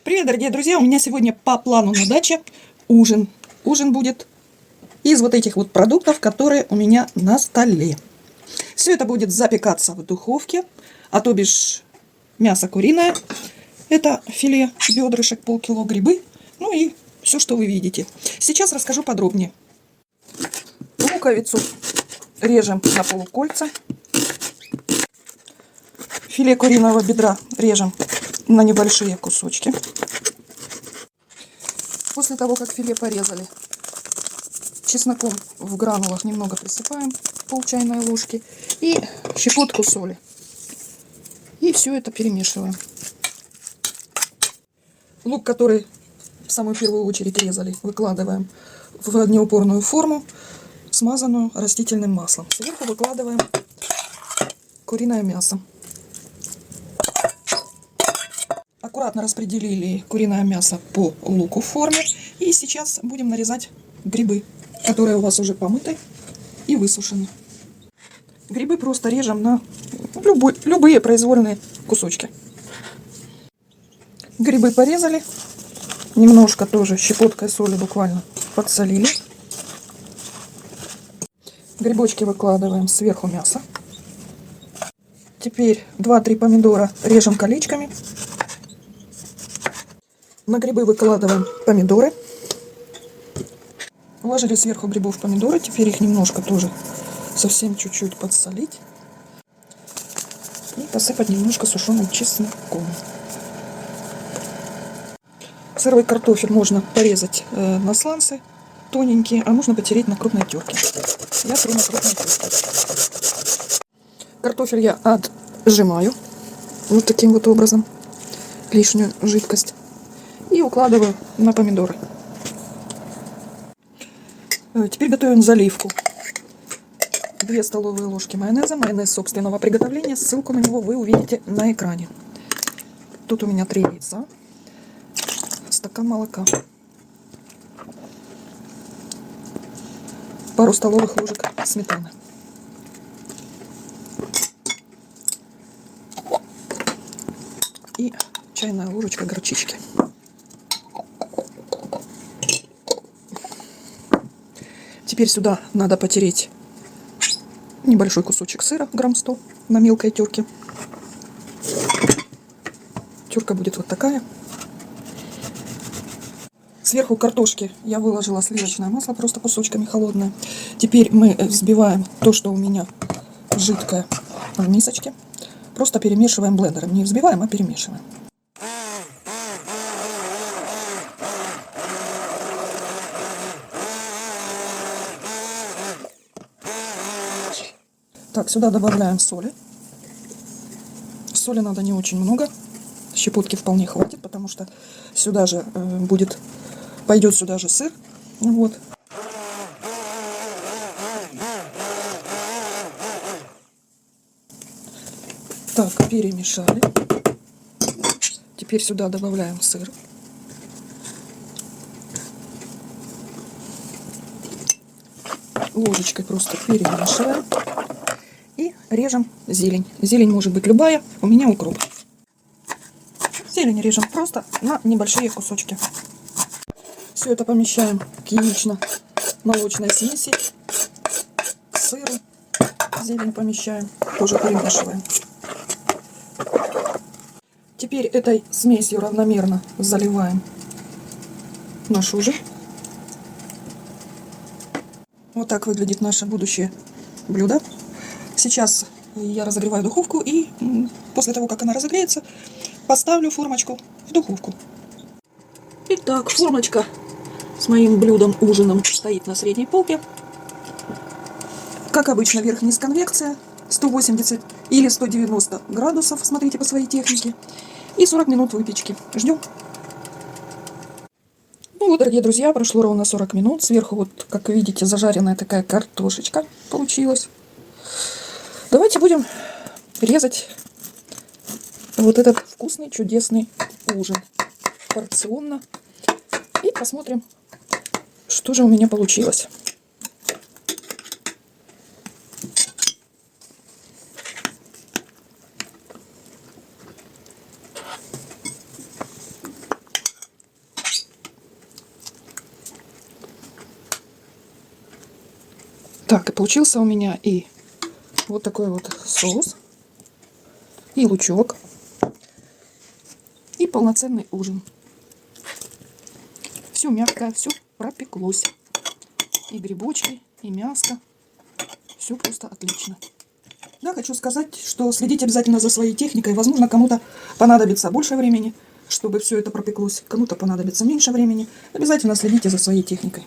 Привет, дорогие друзья! У меня сегодня по плану на даче ужин. Ужин будет из вот этих вот продуктов, которые у меня на столе. Все это будет запекаться в духовке, а то бишь мясо куриное. Это филе бедрышек, полкило, грибы, ну и все, что вы видите. Сейчас расскажу подробнее. Луковицу режем на полукольца. Филе куриного бедра режем на небольшие кусочки. После того, как филе порезали, чесноком в гранулах немного присыпаем, пол чайной ложки, и щепотку соли. И все это перемешиваем. Лук, который в самую первую очередь резали, выкладываем в огнеупорную форму, смазанную растительным маслом. Сверху выкладываем куриное мясо. Аккуратно распределили куриное мясо по луку в форме. И сейчас будем нарезать грибы, которые у вас уже помыты и высушены. Грибы просто режем на любые произвольные кусочки. Грибы порезали. Немножко тоже щепоткой соли буквально подсолили. Грибочки выкладываем сверху мяса. Теперь 2-3 помидора режем колечками. На грибы выкладываем помидоры. Уложили сверху грибов помидоры. Теперь их немножко тоже совсем чуть-чуть подсолить. И посыпать немножко сушеным чесноком. Сырой картофель можно порезать на сланцы тоненькие, а можно потереть на крупной терке. Я тру на крупной терке. Картофель я отжимаю вот таким вот образом, лишнюю жидкость, и укладываю на помидоры. Теперь готовим заливку. 2 столовые ложки майонеза. Майонез собственного приготовления. Ссылку на него вы увидите на экране. Тут у меня 3 яйца. Стакан молока. Пару столовых ложек сметаны. И чайная ложечка горчички. Теперь сюда надо потереть небольшой кусочек сыра, грамм 100, на мелкой терке. Терка будет вот такая. Сверху картошки я выложила сливочное масло, просто кусочками холодное. Теперь мы взбиваем то, что у меня жидкое, в мисочке. Просто перемешиваем блендером. Не взбиваем, а перемешиваем. Так, сюда добавляем соли. Соли надо не очень много. Щепотки вполне хватит, потому что сюда же пойдет сюда же сыр. Вот. Так, перемешали. Теперь сюда добавляем сыр. Ложечкой просто перемешиваем. И режем зелень. Зелень может быть любая, у меня укроп. Зелень режем просто на небольшие кусочки. Все это помещаем к яично-молочной смеси, к сыру. Зелень помещаем, тоже перемешиваем. Теперь этой смесью равномерно заливаем наш ужин. Вот так выглядит наше будущее блюдо. Сейчас я разогреваю духовку, и после того, как она разогреется, поставлю формочку в духовку. Итак, формочка с моим блюдом, ужином, стоит на средней полке. Как обычно, верх-низ конвекция, 180 или 190 градусов, смотрите по своей технике, и 40 минут выпечки. Ждем. Ну вот, дорогие друзья, прошло ровно 40 минут. Сверху, вот, как видите, зажаренная такая картошечка получилась. Давайте будем резать вот этот вкусный, чудесный ужин порционно. И посмотрим, что же у меня получилось. Так, и получился у меня и вот такой вот соус, и лучок, и полноценный ужин. Все мягкое, все пропеклось. И грибочки, и мяско. Все просто отлично. Да, хочу сказать, что следите обязательно за своей техникой. Возможно, кому-то понадобится больше времени, чтобы все это пропеклось. Кому-то понадобится меньше времени. Обязательно следите за своей техникой.